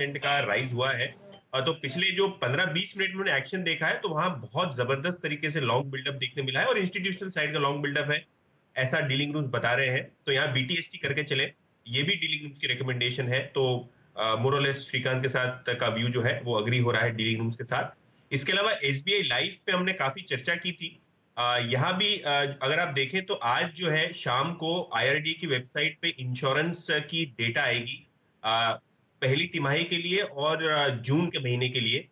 5% का राइज हुआ है। तो पिछले जो 15-20 मिनट में उन्होंने एक्शन देखा है, तो वहां बहुत जबरदस्त तरीके से लॉन्ग बिल्डअप देखने मिला है और इंस्टीट्यूशनल साइड का लॉन्ग बिल्डअप है, ऐसा डीलिंग रूम्स बता रहे हैं। तो यहाँ बीटीएसटी करके चले, ये भी डीलिंग रूम्स की रिकमेंडेशन है। तो मोरलेस श्रीकांत के साथ का व्यू जो है वो अग्री हो रहा है डीलिंग रूम्स के साथ। इसके अलावा एसबीआई लाइफ पे हमने काफी चर्चा की थी। यहाँ भी अगर आप देखें तो आज जो है शाम को आईआरडी की वेबसाइट पे इंश्योरेंस की डेटा आएगी पहली तिमाही के लिए और जून के महीने के लिए।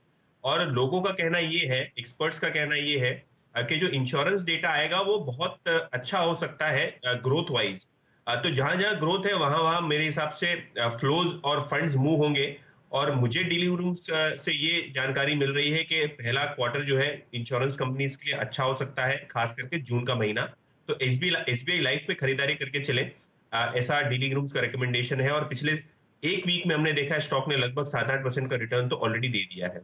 और लोगों का कहना ये है, एक्सपर्ट्स का कहना ये है कि जो इंश्योरेंस डेटा आएगा वो बहुत अच्छा हो सकता है ग्रोथ वाइज। तो जहां जहां ग्रोथ है वहां वहां मेरे हिसाब से फ्लोज और फंड्स मूव होंगे। और मुझे डीलिंग रूम्स से ये जानकारी मिल रही है कि पहला क्वार्टर जो है इंश्योरेंस कंपनीज के लिए अच्छा हो सकता है, खास करके जून का महीना। तो एसबीआई लाइफ पे खरीदारी करके चले, ऐसा डीलिंग रूम्स का रिकमेंडेशन है। और पिछले एक वीक में हमने देखा है स्टॉक ने लगभग 7-8% का रिटर्न तो ऑलरेडी दे दिया है।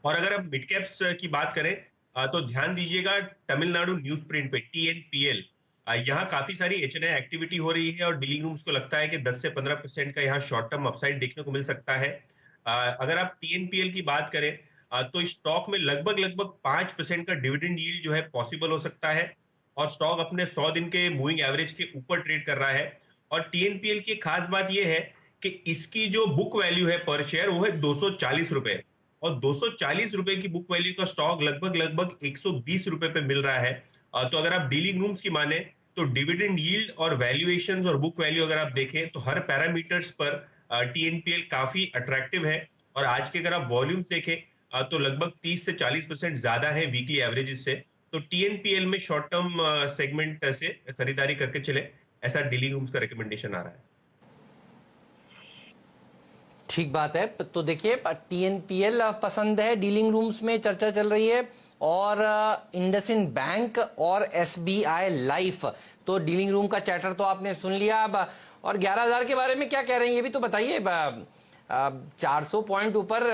और अगर हम मिड कैप्स की बात करें तो ध्यान दीजिएगा तमिलनाडु न्यूज प्रिंट पे टीएनपीएल, यहाँ काफी सारी एचएनआई एक्टिविटी हो रही है और डीलिंग रूम्स को लगता है कि 10 से 15% का यहाँ शॉर्ट टर्म अपसाइड देखने को मिल सकता है। अगर आप टीएनपीएल की बात करें तो स्टॉक में लगभग लगभग 5% का डिविडेंड यील्ड जो है पॉसिबल हो सकता है। और स्टॉक अपने 100 दिन के मूविंग एवरेज के ऊपर ट्रेड कर रहा है। और टीएनपीएल की खास बात यह है कि इसकी जो बुक वैल्यू है पर शेयर वो है 240 रुपए। और 240 रुपए की बुक वैल्यू का स्टॉक लगभग लगभग 120 रुपए पे मिल रहा है। तो अगर आप डीलिंग रूम्स की माने तो डिविडेंड यील्ड और वैल्यूएशंस और बुक वैल्यू अगर आप देखें तो हर पैरामीटर्स पर टीएनपीएल काफी अट्रैक्टिव है। और आज के अगर आप वॉल्यूम्स देखें तो लगभग 30 से 40% ज्यादा है वीकली एवरेजेस से। तो टीएनपीएल में शॉर्ट टर्म सेगमेंट से खरीदारी करके चले, ऐसा डीलिंग रूम्स का रिकमेंडेशन आ रहा है। ठीक बात है। तो देखिए टीएनपीएल पसंद है, डीलिंग रूम्स में चर्चा चल रही है, और इंडसइंड बैंक और एसबीआई लाइफ। तो डीलिंग रूम का चैटर तो आपने सुन लिया। अब और 11,000 के बारे में क्या कह रहे हैं ये भी तो बताइए। 400 पॉइंट ऊपर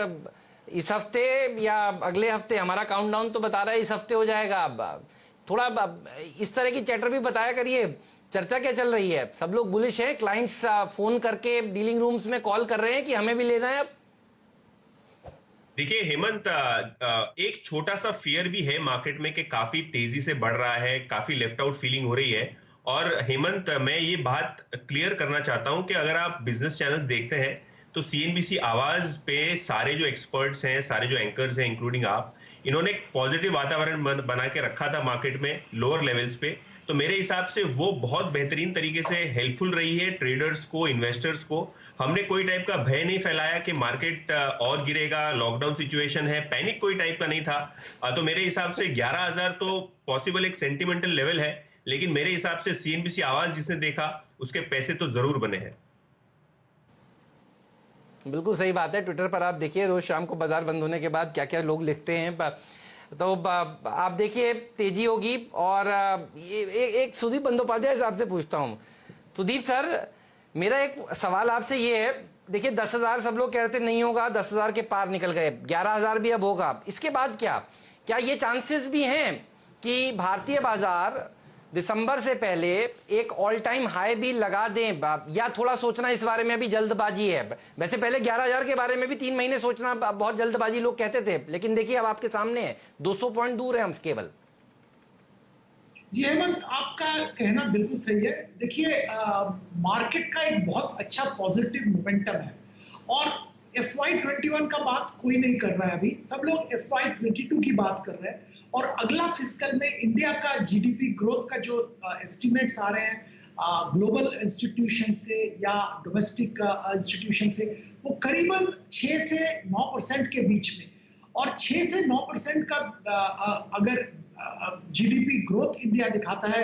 इस हफ्ते या अगले हफ्ते, हमारा काउंटडाउन तो बता रहा है इस हफ्ते हो जाएगा। अब थोड़ा इस तरह की चैटर भी बताया करिए, चर्चा क्या चल रही है? सब लोग बुलिश है, क्लाइंट्स फोन करके डीलिंग रूम्स में कॉल कर रहे हैं कि हमें भी लेना है। अब देखिए हेमंत, एक छोटा सा फियर भी है मार्केट में कि काफी तेजी से बढ़ रहा है, काफी लेफ्ट आउट फीलिंग हो रही है। और हेमंत, मैं ये बात क्लियर करना चाहता हूं कि अगर आप बिजनेस चैनल्स देखते हैं तो सीएनबीसी आवाज पे सारे जो एक्सपर्ट्स हैं, सारे जो एंकर्स हैं इंक्लूडिंग आप, इन्होंने एक पॉजिटिव वातावरण बना के रखा था मार्केट में लोअर लेवल्स पे। तो मेरे हिसाब से वो बहुत बेहतरीन तरीके से हेल्पफुल रही है ट्रेडर्स को, इन्वेस्टर्स को। हमने कोई टाइप का भय नहीं फैलाया कि मार्केट और गिरेगा, लॉकडाउन सिचुएशन है, पैनिक कोई टाइप का नहीं था। तो मेरे हिसाब से 11,000 तो पॉसिबल एक सेंटिमेंटल लेवल है, लेकिन मेरे हिसाब से सीएनबीसी आवाज जिसने देखा उसके पैसे तो जरूर बने हैं। बिल्कुल सही बात है। ट्विटर पर आप देखिए रोज शाम को बाजार बंद होने के बाद क्या क्या लोग लिखते हैं। तो आप देखिए तेजी होगी। और एक सुदीप बंदोपाध्याय साहब से पूछता हूं। सुदीप सर, मेरा एक सवाल आपसे ये है, देखिए 10,000 सब लोग कह रहे थे नहीं होगा, 10,000 के पार निकल गए, 11,000 भी अब होगा, इसके बाद क्या ये चांसेस भी हैं कि भारतीय बाजार दिसंबर से पहले एक ऑल टाइम हाई भी लगा दें, या थोड़ा सोचना इस बारे में अभी जल्दबाजी है? वैसे पहले 11,000 के बारे में भी 3 महीने सोचना बहुत जल्दबाजी लोग कहते थे, लेकिन देखिए अब आपके सामने है, 200 पॉइंट दूर है हम केवल। जी हेमंत, आपका कहना बिल्कुल सही है। देखिए मार्केट का एक बहुत अच्छा पॉजिटिव मोमेंटम है और FY21 का बात कोई नहीं कर रहा है अभी, सब लोग FY22 की बात कर रहे हैं। और अगला फिस्कल में इंडिया का जीडीपी ग्रोथ का जो एस्टिमेट्स आ रहे हैं ग्लोबल इंस्टीट्यूशन से या डोमेस्टिक इंस्टीट्यूशन से, वो करीबन 6 से 9% के बीच में। और 6 से 9% का अगर जीडीपी ग्रोथ इंडिया दिखाता है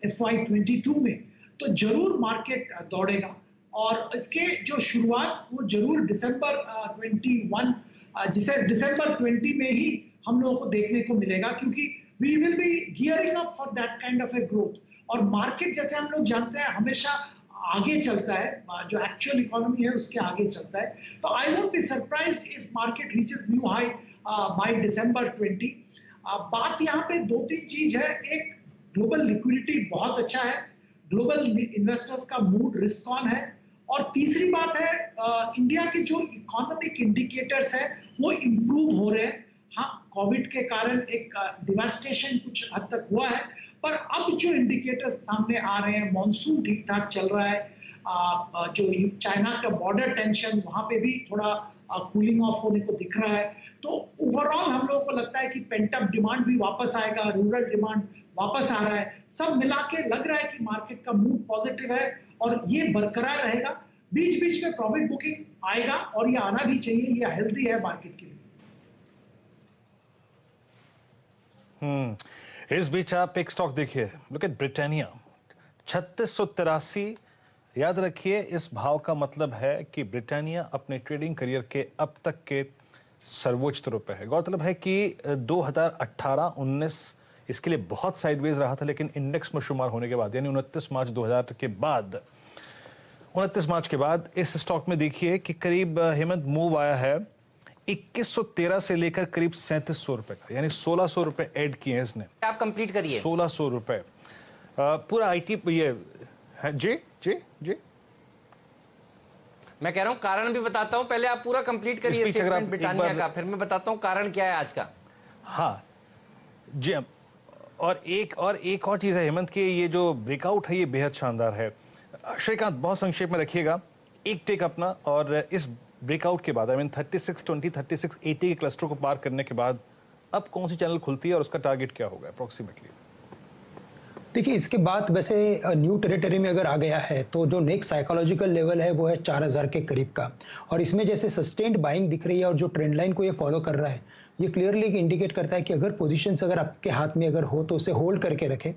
FY22 में, तो जरूर मार्केट दौड़ेगा। और इसके जो शुरुआत वो जरूर दिसंबर 21 जिसे दिसंबर 20 में ही हम लोगों को देखने को मिलेगा, क्योंकि we will be gearing up for that kind of a growth. और मार्केट जैसे हम लोग जानते हैं हमेशा आगे चलता है, जो एक्चुअल इकोनॉमी है उसके आगे चलता है। तो I won't be surprised if market reaches new high by December 20। बात यहाँ पे 2-3 चीज है। एक, ग्लोबल लिक्विडिटी बहुत अच्छा है, ग्लोबल इन्वेस्टर्स का मूड रिस्क ऑन है, और तीसरी बात है, इंडिया के जो इकोनॉमिक इंडिकेटर्स हैं वो इम्प्रूव हो रहे हैं। हाँ, कोविड के कारण एक डिवास्टेशन कुछ हद तक हुआ है, पर अब जो इंडिकेटर्स सामने आ रहे हैं, मॉनसून ठीक ठाक चल रहा है, जो चाइना का बॉर्डर टेंशन वहां पे भी थोड़ा कूलिंग ऑफ होने को दिख रहा है। तो ओवरऑल हम लोगों को लगता है कि पेंटअप डिमांड भी वापस आएगा, रूरल डिमांड वापस आ रहा है। सब मिला के लग रहा है कि मार्केट का मूड पॉजिटिव है और ये बरकरार रहेगा। बीच बीच में प्रॉफिट बुकिंग आएगा और ये आना भी चाहिए, ये हेल्दी है मार्केट के लिए। इस बीच आप एक स्टॉक देखिए, लुक एट ब्रिटानिया, 3683। याद रखिए, इस भाव का मतलब है कि ब्रिटानिया अपने ट्रेडिंग करियर के अब तक के सर्वोच्च स्तरों पे है। गौरतलब है कि 2018-19 इसके लिए बहुत साइडवेज रहा था, लेकिन इंडेक्स में शुमार होने के बाद यानी 29 मार्च 2000 के बाद 29 मार्च के बाद इस स्टॉक में देखिए कि करीब हेमंत मूव आया है 2113 से लेकर करीब 3700 रुपए का, यानी 1600 रुपए ऐड किए हैं इसने। आप कंप्लीट करिए। 1600 रुपए पूरा आईटी ये है। जी जी जी, मैं कह रहा हूं कारण भी बताता हूं, पहले आप पूरा कंप्लीट करिए स्टेटमेंट ब्रिटानिया का, फिर मैं बताता हूं कारण क्या है आज का। हाँ जी, और एक और चीज है हेमंत की, ये जो ब्रेकआउट है ये बेहद शानदार है। श्रीकांत, बहुत संक्षेप में रखिएगा एक टेक अपना, और इस ब्रेकआउट के बाद 3620 3680 के क्लस्टर को पार करने के बाद अब कौन सी चैनल खुलती है और उसका टारगेट क्या होगा अप्रोक्सीमेटली? देखिए, इसके बाद वैसे न्यू टेरिटरी में अगर आ गया है तो जो नेक्स्ट साइकोलॉजिकल लेवल है वो है 4000 के करीब का, और इसमें जैसे सस्टेन्ड बाइंग दिख रही है और जो ट्रेंड लाइन को ये फॉलो कर रहा है, ये क्लियरली इंडिकेट करता है कि अगर पोजीशंस अगर आपके हाथ में अगर हो तो उसे होल्ड करके रखें।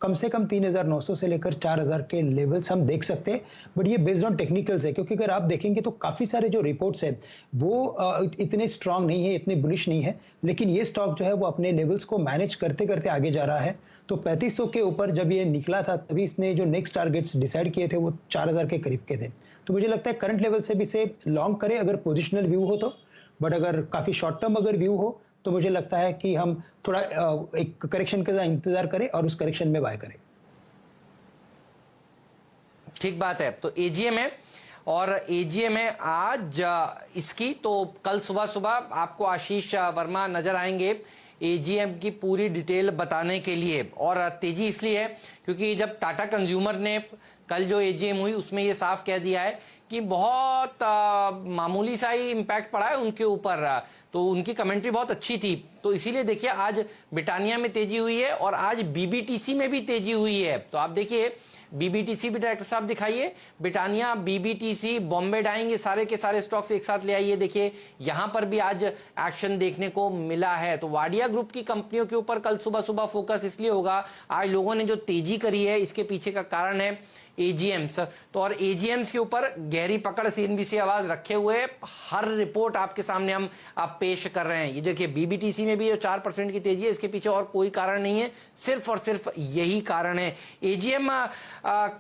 कम से कम 3900 से लेकर 4000 के लेवल्स हम देख सकते हैं, बट ये बेस्ड ऑन टेक्निकल्स है, क्योंकि अगर आप देखेंगे तो काफ़ी सारे जो रिपोर्ट्स हैं वो इतने स्ट्रांग नहीं है, इतने बुलिश नहीं है, लेकिन ये स्टॉक जो है वो अपने लेवल्स को मैनेज करते करते आगे जा रहा है। तो 3500 के ऊपर जब ये निकला था तभी इसने जो नेक्स्ट टारगेट्स डिसाइड किए थे वो 4000 के करीब के थे। तो मुझे लगता है करंट लेवल से भी इसे लॉन्ग करें अगर पोजिशनल व्यू हो तो, बट अगर काफ़ी शॉर्ट टर्म अगर व्यू हो तो मुझे लगता है कि हम थोड़ा एक करेक्शन का इंतजार करें और उस करेक्शन में बाय करें। ठीक बात है। तो एजीएम है और एजीएम है आज इसकी, तो कल सुबह सुबह आपको आशीष वर्मा नजर आएंगे एजीएम की पूरी डिटेल बताने के लिए। और तेजी इसलिए है क्योंकि जब टाटा कंज्यूमर ने कल जो एजीएम हुई उसमें ये साफ कह दिया है कि बहुत मामूली सा ही इम्पैक्ट पड़ा है उनके ऊपर, तो उनकी कमेंट्री बहुत अच्छी थी। तो इसीलिए देखिए आज ब्रिटानिया में तेजी हुई है और आज बीबीटीसी में भी तेजी हुई है। तो आप देखिए बीबीटीसी भी डायरेक्टर साहब दिखाइए, ब्रिटानिया, बीबीटीसी, बॉम्बे डाइंग, ये सारे के सारे स्टॉक्स एक साथ ले आइए। देखिए यहां पर भी आज एक्शन देखने को मिला है। तो वाडिया ग्रुप की कंपनियों के ऊपर कल सुबह सुबह फोकस इसलिए होगा, आज लोगों ने जो तेजी करी है इसके पीछे का कारण है एजीएम्स। तो और एजीएम्स के ऊपर गहरी पकड़ सीएनबीसी आवाज रखे हुए हर रिपोर्ट आपके सामने हम आप पेश कर रहे हैं। ये देखिए बीबीटीसी में भी 4% की तेजी है, इसके पीछे और कोई कारण नहीं है, सिर्फ और सिर्फ यही कारण है। एजीएम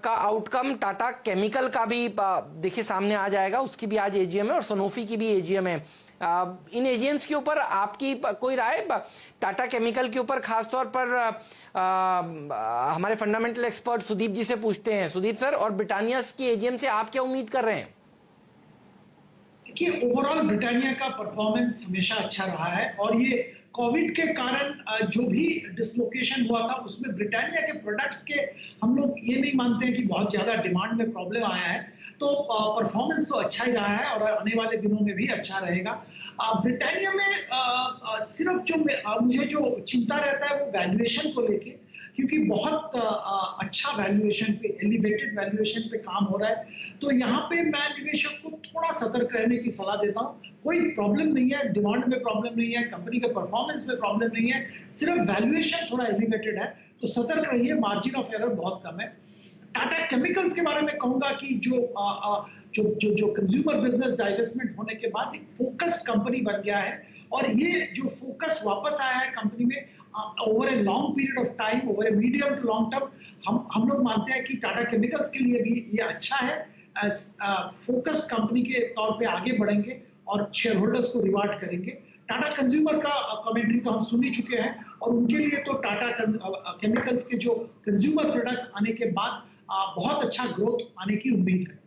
का आउटकम टाटा केमिकल का भी देखिए सामने आ जाएगा, उसकी भी आज एजीएम है और सनोफी की भी एजीएम है। इन एजीएम्स के ऊपर आपकी कोई राय? टाटा केमिकल के ऊपर खासतौर पर हमारे फंडामेंटल एक्सपर्ट सुदीप जी से पूछते हैं। सुदीप सर, और ब्रिटानिया की एजीएम से आप क्या उम्मीद कर रहे हैं? देखिए, ओवरऑल ब्रिटानिया का परफॉर्मेंस हमेशा अच्छा रहा है और ये कोविड के कारण जो भी डिसलोकेशन हुआ था उसमें ब्रिटानिया के प्रोडक्ट्स के हम लोग ये नहीं मानते हैं कि बहुत ज्यादा डिमांड में प्रॉब्लम आया है। तो परफॉर्मेंस तो अच्छा ही रहा है और आने वाले दिनों में भी अच्छा रहेगा। ब्रिटानिया में सिर्फ जो मुझे जो चिंता रहता है वो वैल्यूएशन को लेके, क्योंकि बहुत अच्छा वैल्यूएशन पे, एलिवेटेड वैल्यूएशन पे काम हो रहा है। तो यहाँ पे मैं निवेशक को थोड़ा सतर्क रहने की सलाह देता हूँ। कोई प्रॉब्लम नहीं है, डिमांड में प्रॉब्लम नहीं है, कंपनी के परफॉर्मेंस में प्रॉब्लम नहीं है, सिर्फ वैल्यूएशन थोड़ा एलिवेटेड है, तो सतर्क रहिए, मार्जिन ऑफ एरर बहुत कम है। टाटा केमिकल्स के बारे में कहूंगा कि जो कंज्यूमर बिजनेस डाइवेस्टमेंट होने के बाद एक फोकस्ड कंपनी बन गया है और ये जो फोकस वापस आया है कंपनी में over a long period of time, over a medium to long term, हम लोग मानते हैं कि टाटा केमिकल्स के लिए भी ये अच्छा है। फोकस्ड कंपनी के तौर पे आगे बढ़ेंगे और शेयर होल्डर्स को रिवार्ड करेंगे। टाटा कंज्यूमर का कमेंट्री तो हम सुन ही चुके हैं और उनके लिए तो टाटा केमिकल्स के जो कंज्यूमर प्रोडक्ट्स आने के बाद बहुत अच्छा ग्रोथ आने की उम्मीद है।